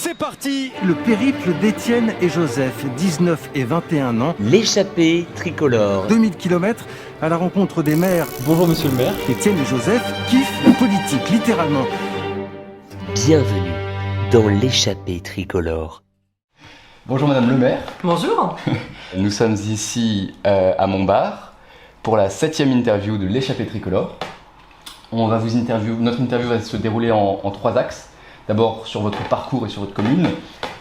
C'est parti! Le périple d'Étienne et Joseph, 19 et 21 ans. L'échappée tricolore. 2000 km à la rencontre des maires. Bonjour monsieur le maire. Étienne et Joseph kiffent la politique, littéralement. Bienvenue dans l'échappée tricolore. Bonjour Madame le maire. Bonjour. Nous sommes ici à Montbard pour la 7e interview de l'échappée tricolore. Notre interview va se dérouler en 3 axes. D'abord sur votre parcours et sur votre commune,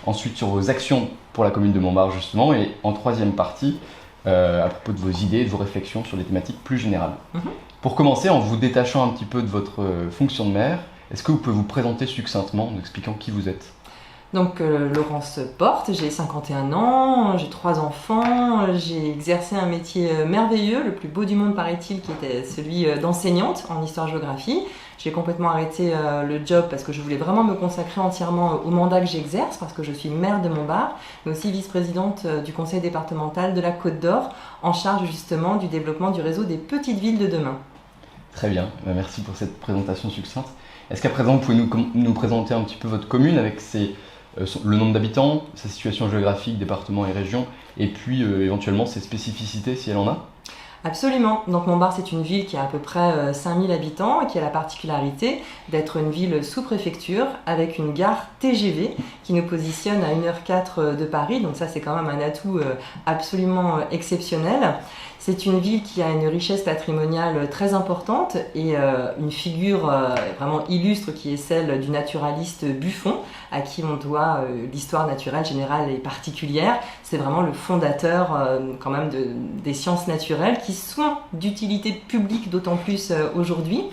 ensuite sur vos actions pour la commune de Montbard justement, et en 3e partie, à propos de vos idées et de vos réflexions sur des thématiques plus générales. Pour commencer, en vous détachant un petit peu de votre fonction de maire, est-ce que vous pouvez vous présenter succinctement en expliquant qui vous êtes ? Donc Laurence Porte, j'ai 51 ans, j'ai 3 enfants, j'ai exercé un métier merveilleux, le plus beau du monde paraît-il, qui était celui d'enseignante en histoire-géographie. J'ai complètement arrêté le job parce que je voulais vraiment me consacrer entièrement au mandat que j'exerce, parce que je suis maire de Montbard, mais aussi vice-présidente du conseil départemental de la Côte d'Or, en charge justement du développement du réseau des petites villes de demain. Très bien, merci pour cette présentation succincte. Est-ce qu'à présent vous pouvez nous présenter un petit peu votre commune avec le nombre d'habitants, sa situation géographique, département et région, et puis éventuellement ses spécificités si elle en a ? Absolument. Donc Montbard, c'est une ville qui a à peu près 5000 habitants et qui a la particularité d'être une ville sous-préfecture avec une gare TGV qui nous positionne à 1h04 de Paris. Donc ça, c'est quand même un atout absolument exceptionnel. C'est une ville qui a une richesse patrimoniale très importante et une figure vraiment illustre qui est celle du naturaliste Buffon, à qui on doit l'histoire naturelle générale et particulière. C'est vraiment le fondateur quand même des sciences naturelles qui sont d'utilité publique d'autant plus aujourd'hui.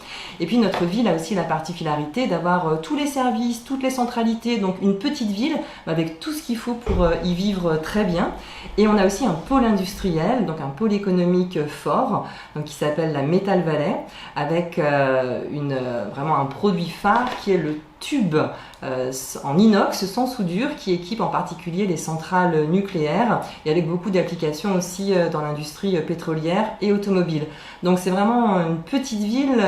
Et puis notre ville a aussi la particularité d'avoir tous les services, toutes les centralités, donc une petite ville avec tout ce qu'il faut pour y vivre très bien. Et on a aussi un pôle industriel, donc un pôle économique fort, donc qui s'appelle la Metal Valley, avec vraiment un produit phare qui est le tube en inox sans soudure qui équipe en particulier les centrales nucléaires et avec beaucoup d'applications aussi dans l'industrie pétrolière et automobile. Donc c'est vraiment une petite ville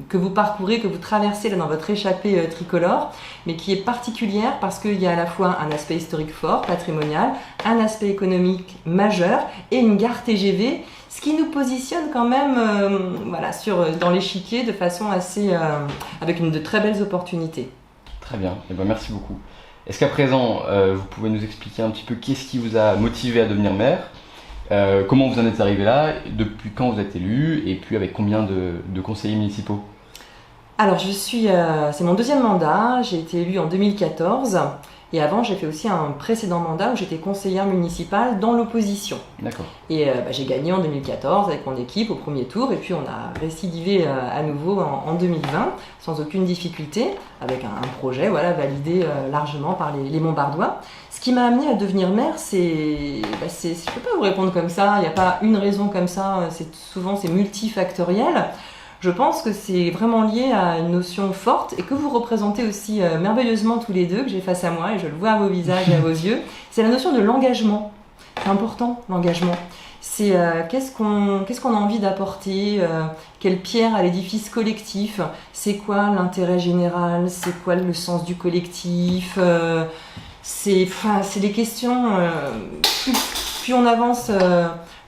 que vous parcourez, que vous traversez là dans votre échappée tricolore, mais qui est particulière parce qu'il y a à la fois un aspect historique fort, patrimonial, un aspect économique majeur et une gare TGV, ce qui nous positionne quand même dans l'échiquier de façon assez avec de très belles opportunités. Très bien, merci beaucoup. Est-ce qu'à présent, vous pouvez nous expliquer un petit peu qu'est-ce qui vous a motivé à devenir maire, comment vous en êtes arrivé là, depuis quand vous êtes élu, et puis avec combien de conseillers municipaux ? Alors c'est mon 2e mandat, j'ai été élue en 2014. Et avant, j'ai fait aussi un précédent mandat où j'étais conseillère municipale dans l'opposition. D'accord. Et j'ai gagné en 2014 avec mon équipe au premier tour. Et puis, on a récidivé à nouveau en 2020 sans aucune difficulté avec un projet validé largement par les Montbardois. Ce qui m'a amené à devenir maire, je ne peux pas vous répondre comme ça. Il n'y a pas une raison comme ça. C'est multifactoriel. Je pense que c'est vraiment lié à une notion forte et que vous représentez aussi merveilleusement tous les deux, que j'ai face à moi et je le vois à vos visages et à vos yeux. C'est la notion de l'engagement. C'est important, l'engagement. C'est qu'est-ce qu'on a envie d'apporter, quelle pierre à l'édifice collectif, c'est quoi l'intérêt général, c'est quoi le sens du collectif. C'est des questions, plus on avance,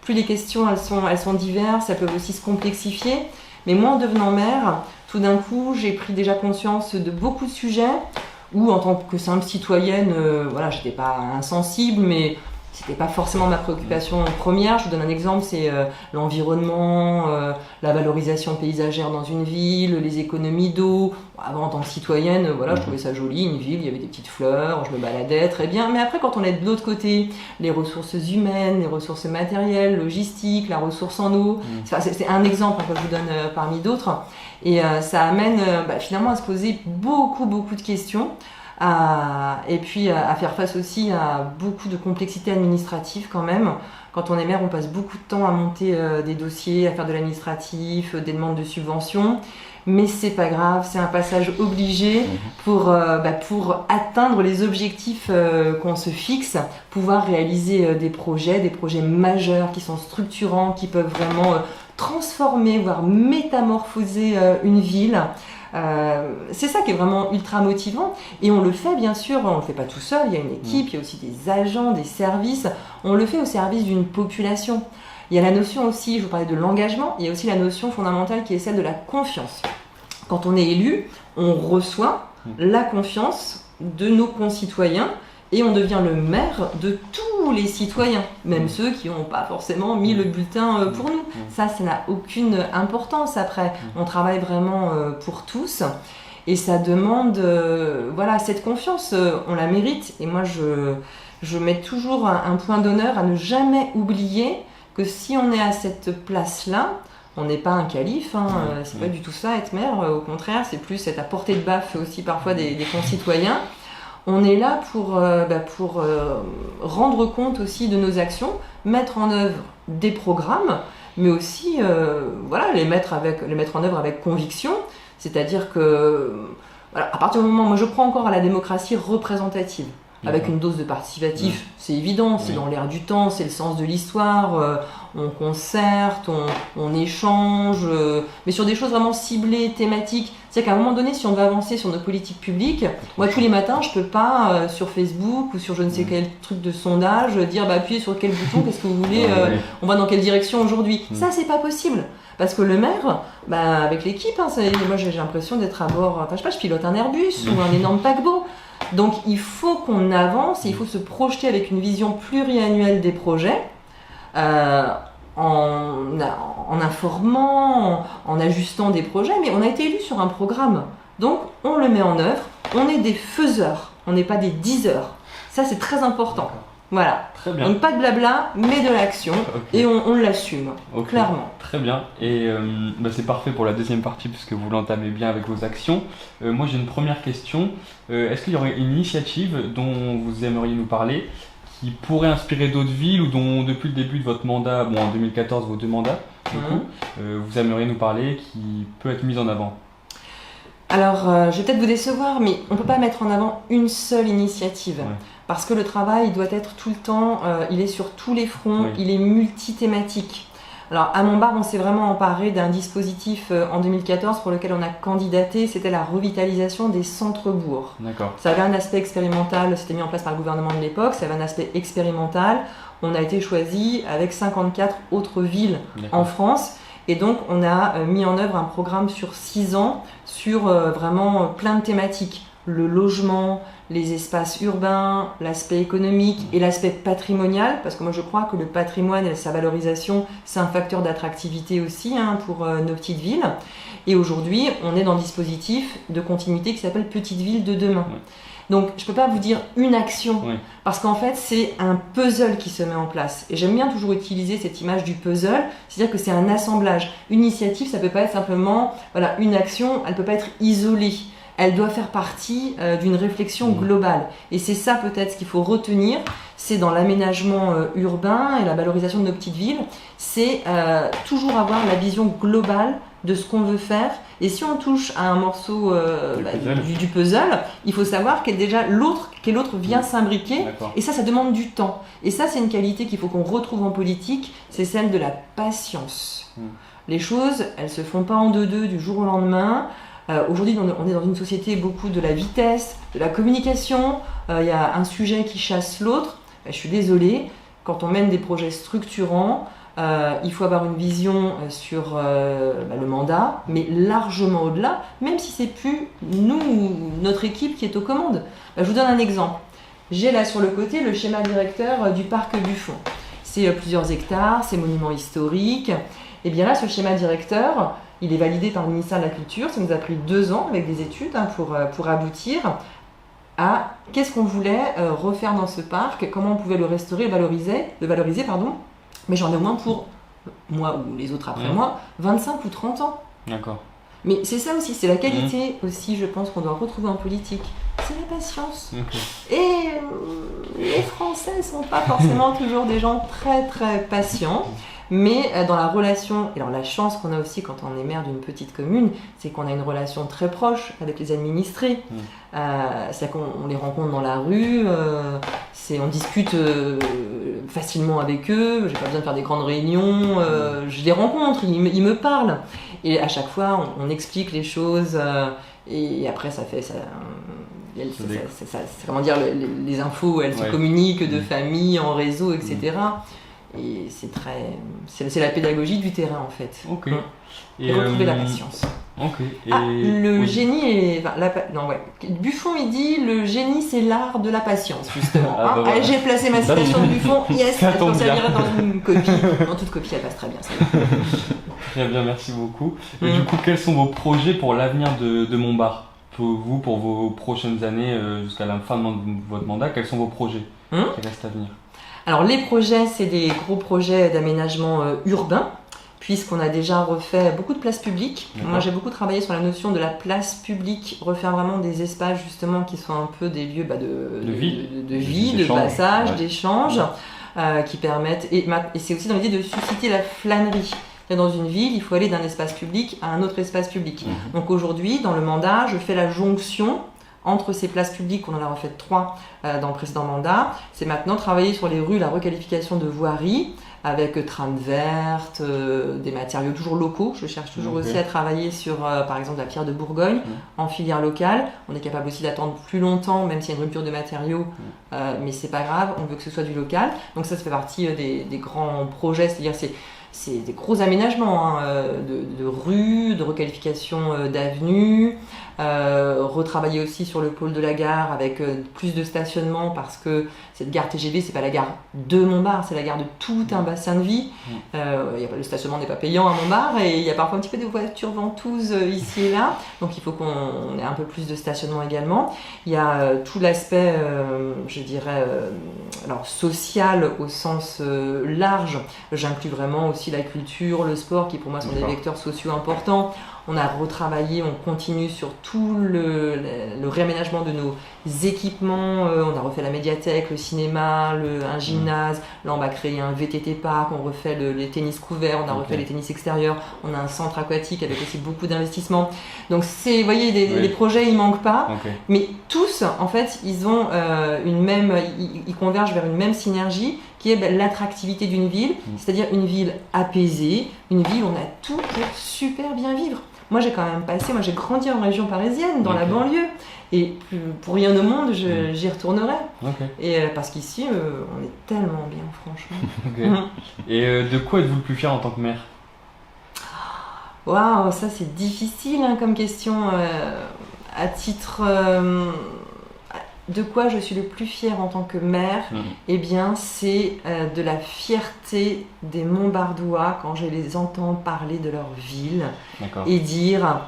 plus les questions elles sont diverses, elles peuvent aussi se complexifier. Mais moi, en devenant maire, tout d'un coup, j'ai pris déjà conscience de beaucoup de sujets où, en tant que simple citoyenne, j'étais pas insensible, mais c'était pas forcément ma préoccupation première. Je vous donne un exemple, c'est l'environnement, la valorisation paysagère dans une ville, les économies d'eau. Avant, en tant que citoyenne, je trouvais ça joli, une ville, il y avait des petites fleurs, je me baladais, très bien. Mais après, quand on est de l'autre côté, les ressources humaines, les ressources matérielles, logistiques, la ressource en eau, c'est un exemple que je vous donne parmi d'autres. Et ça amène finalement à se poser beaucoup de questions. Et puis à faire face aussi à beaucoup de complexité administrative quand même. Quand on est maire, on passe beaucoup de temps à monter des dossiers, à faire de l'administratif, des demandes de subventions. Mais c'est pas grave, c'est un passage obligé pour atteindre les objectifs qu'on se fixe, pouvoir réaliser des projets majeurs qui sont structurants, qui peuvent vraiment transformer, voire métamorphoser une ville. C'est ça qui est vraiment ultra motivant. Et on le fait bien sûr, on le fait pas tout seul, il y a une équipe, il y a aussi des agents, des services. On le fait au service d'une population. Il y a la notion aussi, je vous parlais de l'engagement, il y a aussi la notion fondamentale qui est celle de la confiance. Quand on est élu, on reçoit la confiance de nos concitoyens et on devient le maire de tous les citoyens, même ceux qui n'ont pas forcément mis le bulletin pour nous. Ça n'a aucune importance après. On travaille vraiment pour tous et ça demande cette confiance, on la mérite. Et moi, je mets toujours un point d'honneur à ne jamais oublier que si on est à cette place-là, on n'est pas un calife, c'est pas du tout ça être maire, au contraire, c'est plus être à portée de baffe aussi parfois des concitoyens. On est là pour rendre compte aussi de nos actions, mettre en œuvre des programmes, mais aussi les mettre en œuvre avec conviction, c'est-à-dire que à partir du moment où moi je crois encore à la démocratie représentative, avec une dose de participatif, c'est évident, c'est dans l'air du temps, c'est le sens de l'histoire, on concerte, on échange, mais sur des choses vraiment ciblées, thématiques. C'est-à-dire qu'à un moment donné, si on veut avancer sur nos politiques publiques, moi tous les matins, je peux pas sur Facebook ou sur je ne sais quel truc de sondage dire appuyez sur quel bouton, qu'est-ce que vous voulez, on va dans quelle direction aujourd'hui. Ça, c'est pas possible. Parce que le maire, avec l'équipe, moi j'ai l'impression d'être à bord, je pilote un Airbus ou un énorme paquebot. Donc il faut qu'on avance et il faut se projeter avec une vision pluriannuelle des projets en informant, en ajustant des projets, mais on a été élu sur un programme, donc on le met en œuvre, on est des faiseurs, on n'est pas des diseurs. Ça c'est très important. Voilà. Très bien. Donc pas de blabla, mais de l'action, et on l'assume, clairement. Très bien, et c'est parfait pour la deuxième partie puisque vous l'entamez bien avec vos actions. Moi j'ai une première question, est-ce qu'il y aurait une initiative dont vous aimeriez nous parler qui pourrait inspirer d'autres villes ou dont depuis le début de votre mandat, en 2014 vos 2 mandats, vous aimeriez nous parler qui peut être mise en avant? Alors, je vais peut-être vous décevoir, mais on ne peut pas mettre en avant une seule initiative. Parce que le travail doit être tout le temps, il est sur tous les fronts, il est multithématique. Alors, à Montbard, on s'est vraiment emparé d'un dispositif en 2014 pour lequel on a candidaté, c'était la revitalisation des centres-bourgs. Ça avait un aspect expérimental, c'était mis en place par le gouvernement de l'époque, ça avait un aspect expérimental. On a été choisi avec 54 autres villes en France. Et donc, on a mis en œuvre un programme sur 6 ans sur vraiment plein de thématiques. Le logement, les espaces urbains, l'aspect économique et l'aspect patrimonial, parce que moi je crois que le patrimoine et sa valorisation, c'est un facteur d'attractivité aussi pour nos petites villes. Et aujourd'hui, on est dans le dispositif de continuité qui s'appelle Petites Villes de demain. Donc, je ne peux pas vous dire une action, parce qu'en fait, c'est un puzzle qui se met en place. Et j'aime bien toujours utiliser cette image du puzzle, c'est-à-dire que c'est un assemblage. Une initiative, ça ne peut pas être simplement une action, elle ne peut pas être isolée. Elle doit faire partie d'une réflexion globale. Et c'est ça peut-être ce qu'il faut retenir, c'est dans l'aménagement urbain et la valorisation de nos petites villes, c'est toujours avoir la vision globale de ce qu'on veut faire. Et si on touche à un morceau du puzzle, il faut savoir quel autre vient s'imbriquer. Et ça demande du temps. Et ça, c'est une qualité qu'il faut qu'on retrouve en politique, c'est celle de la patience. Les choses, elles se font pas en deux du jour au lendemain. Aujourd'hui, on est dans une société beaucoup de la vitesse, de la communication. Il y a un sujet qui chasse l'autre. Je suis désolée, quand on mène des projets structurants, il faut avoir une vision sur le mandat, mais largement au-delà, même si c'est plus notre équipe qui est aux commandes. Je vous donne un exemple. J'ai là sur le côté le schéma directeur du parc Buffon. C'est plusieurs hectares, c'est monuments historiques. Et bien là, ce schéma directeur, il est validé par le ministère de la Culture. Ça nous a pris 2 ans avec des études pour aboutir à qu'est-ce qu'on voulait refaire dans ce parc, comment on pouvait le restaurer, le valoriser. Mais j'en ai au moins pour moi ou les autres après moi, 25 ou 30 ans. D'accord. Mais c'est ça aussi, c'est la qualité aussi, je pense, qu'on doit retrouver en politique. C'est la patience. Et les Français ne sont pas forcément toujours des gens très très patients. Mais dans la relation, et alors la chance qu'on a aussi quand on est maire d'une petite commune, c'est qu'on a une relation très proche avec les administrés. C'est-à-dire qu'on les rencontre dans la rue, on discute facilement avec eux, j'ai pas besoin de faire des grandes réunions, je les rencontre, ils me parlent. Et à chaque fois, on explique les choses, et après, ça fait ça. Comment dire, les infos, elles se communiquent de famille, en réseau, etc. Et c'est la pédagogie du terrain en fait. Ok. Et retrouver la patience. Ok. Génie est. Buffon il dit le génie c'est l'art de la patience justement. J'ai placé ma citation de Buffon, yes, elle peut servir dans une copie. Dans toute copie elle passe très bien. Très bien, merci beaucoup. Et du coup, quels sont vos projets pour l'avenir de Montbard ? Pour vos prochaines années, jusqu'à la fin de votre mandat, quels sont vos projets qui restent à venir ? Alors les projets, c'est des gros projets d'aménagement urbain, puisqu'on a déjà refait beaucoup de places publiques. D'accord. Moi j'ai beaucoup travaillé sur la notion de la place publique, refaire vraiment des espaces justement qui sont un peu des lieux de vie, de passage, d'échange, qui permettent, et c'est aussi dans l'idée de susciter la flânerie. Dans une ville, il faut aller d'un espace public à un autre espace public. Donc aujourd'hui, dans le mandat, je fais la jonction entre ces places publiques, on en a refait 3 dans le précédent mandat. C'est maintenant travailler sur les rues, la requalification de voiries, avec trame verte, des matériaux toujours locaux. Je cherche toujours aussi à travailler sur, par exemple, la pierre de Bourgogne, en filière locale. On est capable aussi d'attendre plus longtemps, même s'il y a une rupture de matériaux, mais c'est pas grave, on veut que ce soit du local. Donc ça fait partie des grands projets, c'est-à-dire c'est des gros aménagements de rues, de requalification d'avenues, retravailler aussi sur le pôle de la gare avec plus de stationnement parce que cette gare TGV, c'est pas la gare de Montbard, c'est la gare de tout un bassin de vie. Le stationnement n'est pas payant à Montbard et il y a parfois un petit peu de voitures ventouses ici et là, donc il faut qu'on ait un peu plus de stationnement également. Il y a tout l'aspect, je dirais, alors social au sens large. J'inclus vraiment aussi la culture, le sport qui pour moi sont des vecteurs sociaux importants. On a retravaillé, on continue sur tout le réaménagement de nos équipements. On a refait la médiathèque, le cinéma, un gymnase. Là, on va créer un VTT park, on refait les tennis couverts, on a refait les tennis extérieurs. On a un centre aquatique avec aussi beaucoup d'investissements. Donc, vous voyez, les projets, ils manquent pas. Mais tous, en fait, ils ont ils convergent vers une même synergie qui est l'attractivité d'une ville, c'est-à-dire une ville apaisée, une ville où on a tout pour super bien vivre. Moi j'ai grandi en région parisienne, dans la banlieue, et pour rien au monde j'y retournerai. Et parce qu'ici on est tellement bien, franchement. Et de quoi êtes-vous le plus fier en tant que maire ? Waouh, ça c'est difficile comme question. À titre de quoi je suis le plus fière en tant que maire, eh bien c'est de la fierté des Montbardois quand je les entends parler de leur ville et dire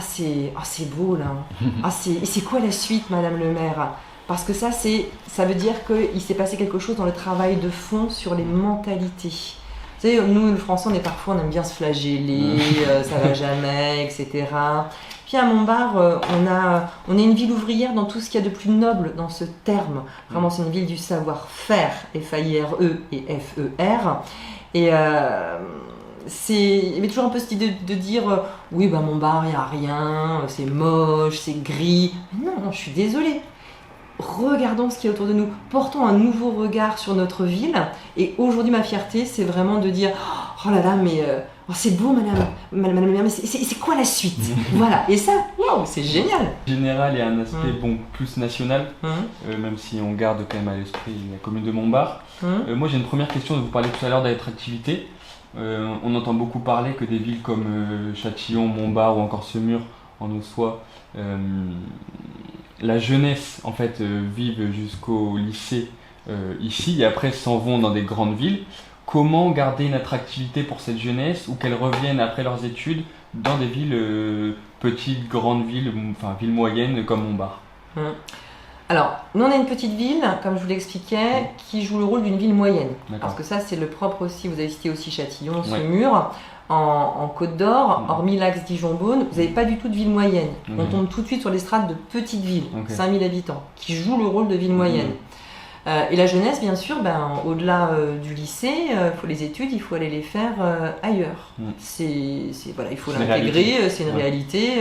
c'est beau là, c'est quoi la suite madame le maire, parce que ça veut dire qu'il s'est passé quelque chose dans le travail de fond sur les mentalités. Vous savez, nous, les Français, on aime bien se flageller, ça va jamais, etc. Puis à Montbard, on est une ville ouvrière dans tout ce qu'il y a de plus noble dans ce terme. Vraiment, c'est une ville du savoir-faire, F-A-I-R-E et F-E-R. Et il y avait toujours un peu cette idée de dire Montbard, il n'y a rien, c'est moche, c'est gris. Non, je suis désolée. Regardons ce qu'il y a autour de nous, portons un nouveau regard sur notre ville. Et aujourd'hui, ma fierté, c'est vraiment de dire oh là là, mais c'est beau, madame le maire, mais c'est quoi la suite? Voilà, et ça, wow, c'est génial. Général et un aspect plus national, même si on garde quand même à l'esprit la commune de Montbard. Moi, j'ai une première question. Vous parlez tout à l'heure d'attractivité. On entend beaucoup parler que des villes comme Châtillon, Montbard ou encore Semur en Haute-Soie, la jeunesse en fait vive jusqu'au lycée ici et après s'en vont dans des grandes villes. Comment garder une attractivité pour cette jeunesse ou qu'elles reviennent après leurs études dans des villes petites, grandes villes, enfin villes moyennes comme Montbard? Alors, nous on est une petite ville, comme je vous l'expliquais, qui joue le rôle d'une ville moyenne. Parce que ça c'est le propre aussi, vous avez cité aussi Châtillon, Semur. En Côte d'Or, hormis l'axe Dijon-Beaune, vous n'avez pas du tout de ville moyenne. On tombe tout de suite sur les strates de petites villes, 5000 habitants, qui jouent le rôle de ville moyenne. Et la jeunesse, bien sûr, au-delà du lycée, les études, il faut aller les faire ailleurs. Il faut l'intégrer, c'est une réalité,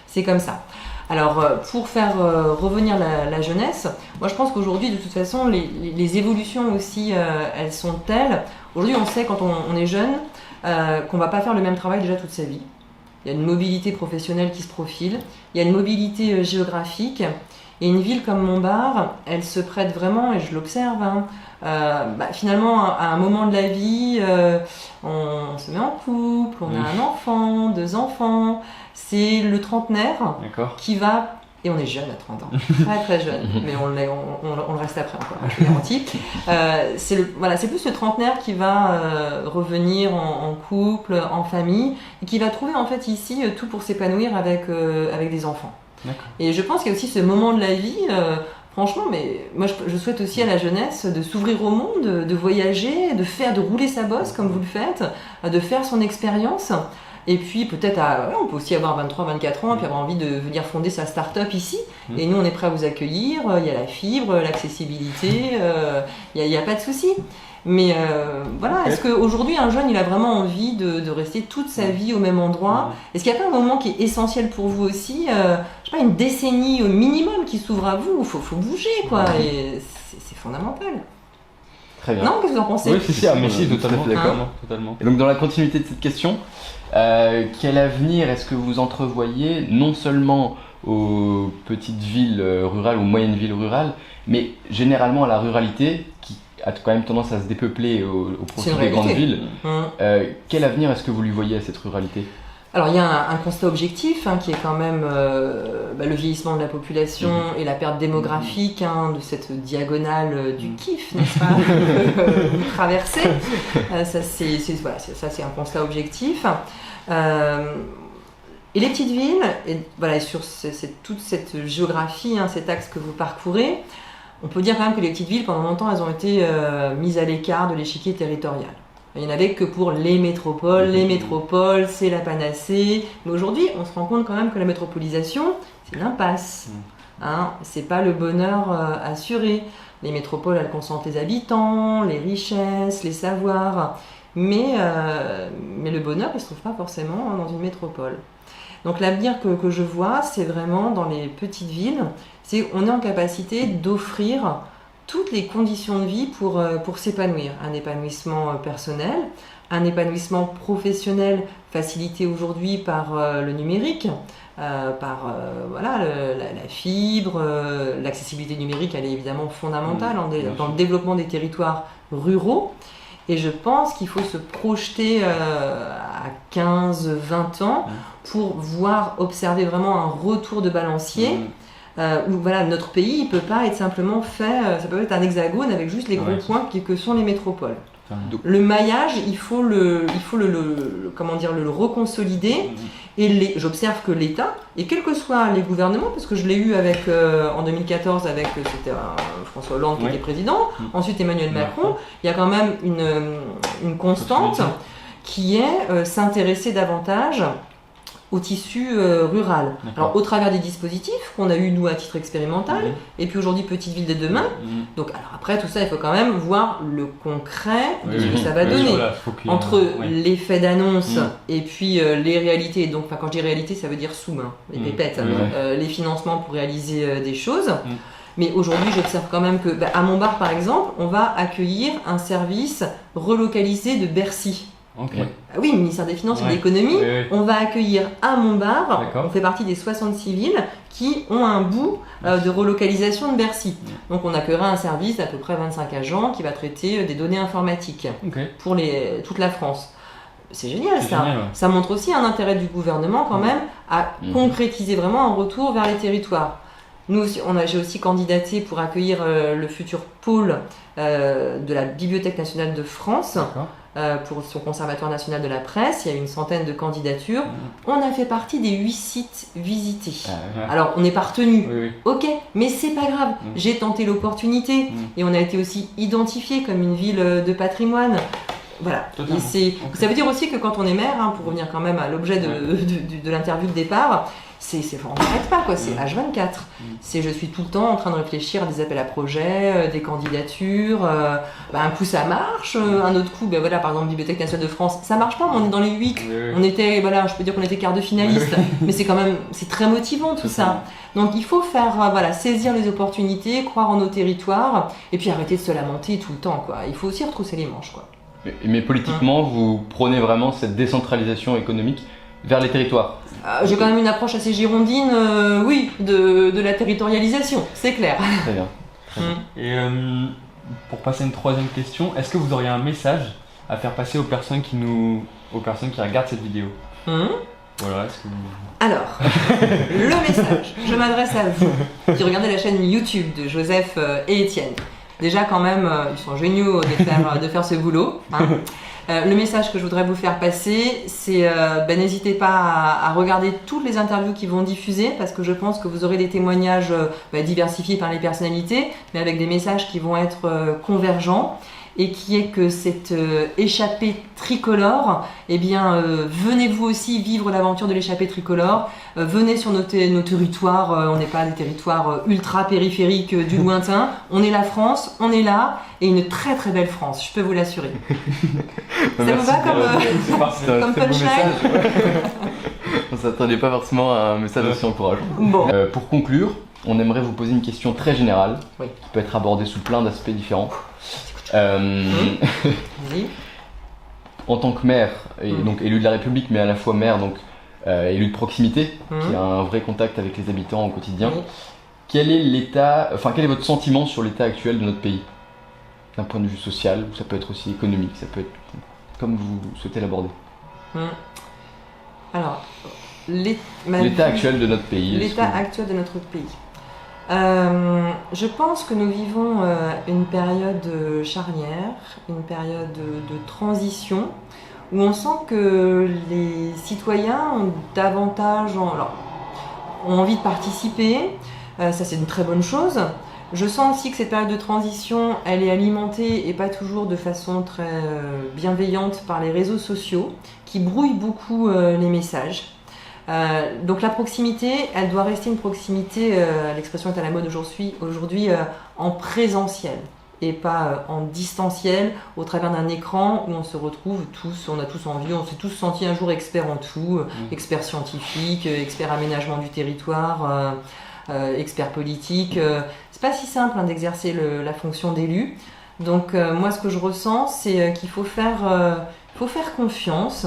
c'est comme ça. Alors, pour faire revenir la jeunesse, moi je pense qu'aujourd'hui, de toute façon, les évolutions aussi, elles sont telles. Aujourd'hui, on sait quand on est jeune qu'on ne va pas faire le même travail déjà toute sa vie. Il y a une mobilité professionnelle qui se profile, il y a une mobilité géographique. Et une ville comme Montbard, elle se prête vraiment, et je l'observe, finalement, à un moment de la vie, on se met en couple, on a un enfant, 2 enfants. C'est le trentenaire qui va, et on est jeune à 30 ans, très très jeune, mais on le reste après encore, je te garantis. C'est plus le trentenaire qui va revenir en couple, en famille, et qui va trouver en fait ici tout pour s'épanouir avec des enfants. Et je pense qu'il y a aussi ce moment de la vie, franchement, mais moi je souhaite aussi à la jeunesse de s'ouvrir au monde, de voyager, de rouler sa bosse comme vous le faites, de faire son expérience. Et puis peut-être, on peut aussi avoir 23, 24 ans et puis avoir envie de venir fonder sa start-up ici. Et nous, on est prêts à vous accueillir, il y a la fibre, l'accessibilité, il n'y a pas de souci. Mais est-ce qu'aujourd'hui, un jeune, il a vraiment envie de rester toute sa vie au même endroit ? Est-ce qu'il n'y a pas un moment qui est essentiel pour vous aussi ? Je sais pas, une décennie au minimum qui s'ouvre à vous, il faut bouger, quoi. Et c'est fondamental. Très bien. Non, qu'est-ce que vous en pensez ? Oui, si, totalement. Totalement. Et donc, dans la continuité de cette question, quel avenir est-ce que vous entrevoyez, non seulement aux petites villes rurales, aux moyennes villes rurales, mais généralement à la ruralité qui a quand même tendance à se dépeupler au profit des grandes villes. Quel avenir est-ce que vous lui voyez à cette ruralité ? Alors il y a un constat objectif qui est quand même le vieillissement de la population et la perte démographique de cette diagonale du kiff, n'est-ce pas, vous traversez. Ça c'est un constat objectif. Et les petites villes, et sur toute cette géographie, cet axe que vous parcourez, on peut dire quand même que les petites villes, pendant longtemps, elles ont été mises à l'écart de l'échiquier territorial. Il n'y en avait que pour les métropoles. Les métropoles, c'est la panacée. Mais aujourd'hui, on se rend compte quand même que la métropolisation, c'est l'impasse. C'est pas le bonheur assuré. Les métropoles, elles concentrent les habitants, les richesses, les savoirs. Mais le bonheur, il ne se trouve pas forcément dans une métropole. Donc l'avenir que je vois, c'est vraiment dans les petites villes, c'est qu'on est en capacité d'offrir toutes les conditions de vie pour s'épanouir. Un épanouissement personnel, un épanouissement professionnel facilité aujourd'hui par le numérique, par la fibre, l'accessibilité numérique, elle est évidemment fondamentale dans le développement des territoires ruraux. Et je pense qu'il faut se projeter à 15-20 ans pour observer vraiment un retour de balancier. Où notre pays il peut pas être simplement fait, ça peut être un hexagone avec juste les gros points que sont les métropoles. Le maillage, il faut le reconsolider. Et j'observe que l'État, et quels que soient les gouvernements, parce que je l'ai eu en 2014 c'était François Hollande qui était président, ensuite Emmanuel Macron, il y a quand même une constante qui est s'intéresser davantage au tissu rural. Alors au travers des dispositifs qu'on a eu nous à titre expérimental, et puis aujourd'hui Petite Ville de demain. Donc alors après tout ça, il faut quand même voir le concret de ce que ça va donner. Entre l'effet d'annonce et puis les réalités. Donc quand je dis réalité, ça veut dire sous-main, les pépettes, les financements pour réaliser des choses. Mais aujourd'hui, j'observe quand même que à Montbard par exemple, on va accueillir un service relocalisé de Bercy. Oui, le ministère des Finances et de l'Économie, on va accueillir à Montbard, on fait partie des 66 villes qui ont un bout de relocalisation de Bercy. Donc on accueillera un service d'à peu près 25 agents qui va traiter des données informatiques pour toute la France. C'est génial ça. Génial, ça montre aussi un intérêt du gouvernement quand même à concrétiser vraiment un retour vers les territoires. Nous, j'ai aussi candidaté pour accueillir le futur pôle de la Bibliothèque nationale de France. Pour son conservatoire national de la presse, il y a une centaine de candidatures. On a fait partie des 8 sites visités. Alors, on n'est pas retenu, ok, mais c'est pas grave. J'ai tenté l'opportunité et on a été aussi identifié comme une ville de patrimoine. Voilà. Et ça veut dire aussi que quand on est maire, pour revenir quand même à l'objet de l'interview de départ, on n'arrête pas, quoi. C'est H24. Je suis tout le temps en train de réfléchir à des appels à projets, des candidatures. Un coup ça marche, un autre coup, par exemple, Bibliothèque nationale de France, ça marche pas, mais on est dans les 8. On était, je peux dire qu'on était quart de finaliste, mais c'est très motivant tout ça. Donc il faut saisir les opportunités, croire en nos territoires, et puis arrêter de se lamenter tout le temps, quoi. Il faut aussi retrousser les manches, quoi. Mais politiquement, vous prônez vraiment cette décentralisation économique vers les territoires. J'ai quand même une approche assez girondine, de la territorialisation, c'est clair. Très bien. Et pour passer à une troisième question, est-ce que vous auriez un message à faire passer aux personnes qui regardent cette vidéo? Voilà, est-ce que vous... Alors, le message, je m'adresse à vous qui regardez la chaîne YouTube de Joseph et Étienne. Déjà quand même, ils sont géniaux de faire ce boulot. Le message que je voudrais vous faire passer, c'est n'hésitez pas à regarder toutes les interviews qui vont diffuser, parce que je pense que vous aurez des témoignages diversifiés par les personnalités, mais avec des messages qui vont être convergents, et qui est que cette échappée tricolore, venez vous aussi vivre l'aventure de l'échappée tricolore, venez sur nos territoires, on n'est pas des territoires ultra périphériques du lointain, on est la France, on est là, et une très très belle France, je peux vous l'assurer. Ça vous va comme punchline? On ne s'attendait pas forcément à un message aussi encourageant. Bon. Pour conclure, on aimerait vous poser une question très générale, qui peut être abordée sous plein d'aspects différents. En tant que maire, et donc élu de la République, mais à la fois maire, donc élu de proximité, qui a un vrai contact avec les habitants au quotidien, quel est votre sentiment sur l'état actuel de notre pays? D'un point de vue social, ou ça peut être aussi économique, ça peut être comme vous souhaitez l'aborder. Alors, l'état actuel de notre pays. L'état actuel de notre pays. Je pense que nous vivons une période charnière, une période de transition, où on sent que les citoyens ont ont envie de participer. Ça, c'est une très bonne chose. Je sens aussi que cette période de transition, elle est alimentée, et pas toujours de façon très bienveillante, par les réseaux sociaux, qui brouillent beaucoup les messages. Donc la proximité, elle doit rester une proximité, l'expression est à la mode aujourd'hui, en présentiel et pas en distanciel, au travers d'un écran où on se retrouve tous, on a tous envie, on s'est tous sentis un jour experts en tout, experts scientifiques, experts aménagement du territoire, experts politiques. C'est pas si simple d'exercer la fonction d'élu. Donc moi ce que je ressens, c'est qu'il faut faire confiance.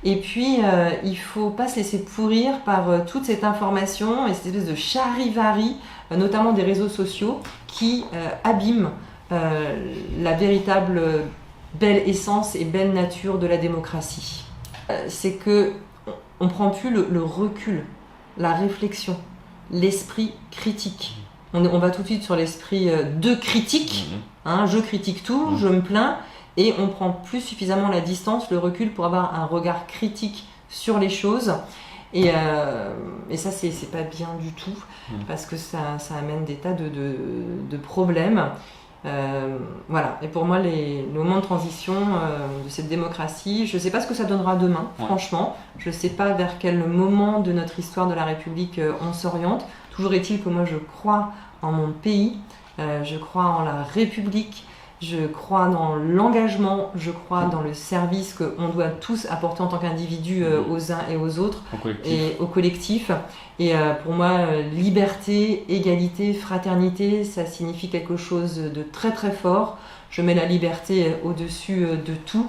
Et puis, il ne faut pas se laisser pourrir par toute cette information et cette espèce de charivari, notamment des réseaux sociaux, qui abîment la véritable belle essence et belle nature de la démocratie. C'est qu'on ne prend plus le recul, la réflexion, l'esprit critique. On va tout de suite sur l'esprit de critique, je critique tout, je me plains. Et on prend plus suffisamment la distance, le recul pour avoir un regard critique sur les choses. Et ça, c'est pas bien du tout, parce que ça amène des tas de problèmes. Voilà. Et pour moi, le moment de transition de cette démocratie, je ne sais pas ce que ça donnera demain, franchement. Je ne sais pas vers quel moment de notre histoire de la République on s'oriente. Toujours est-il que moi, je crois en mon pays, je crois en la République. Je crois dans l'engagement, je crois dans le service qu'on doit tous apporter en tant qu'individus aux uns et aux autres, et au collectif. Et pour moi, liberté, égalité, fraternité, ça signifie quelque chose de très très fort. Je mets la liberté au-dessus de tout,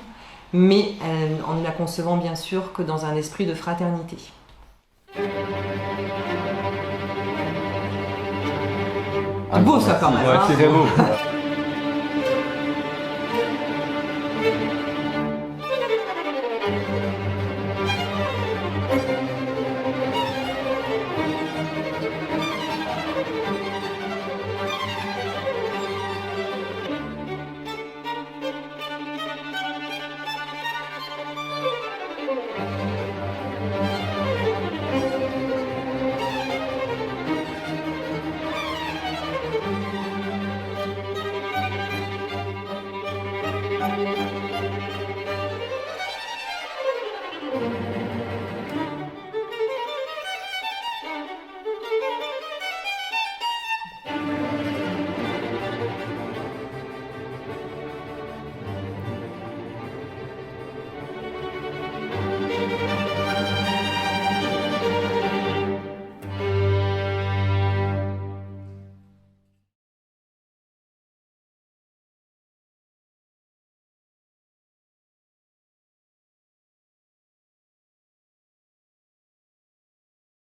mais en ne la concevant bien sûr que dans un esprit de fraternité. Beau ça quand même. C'est très beau.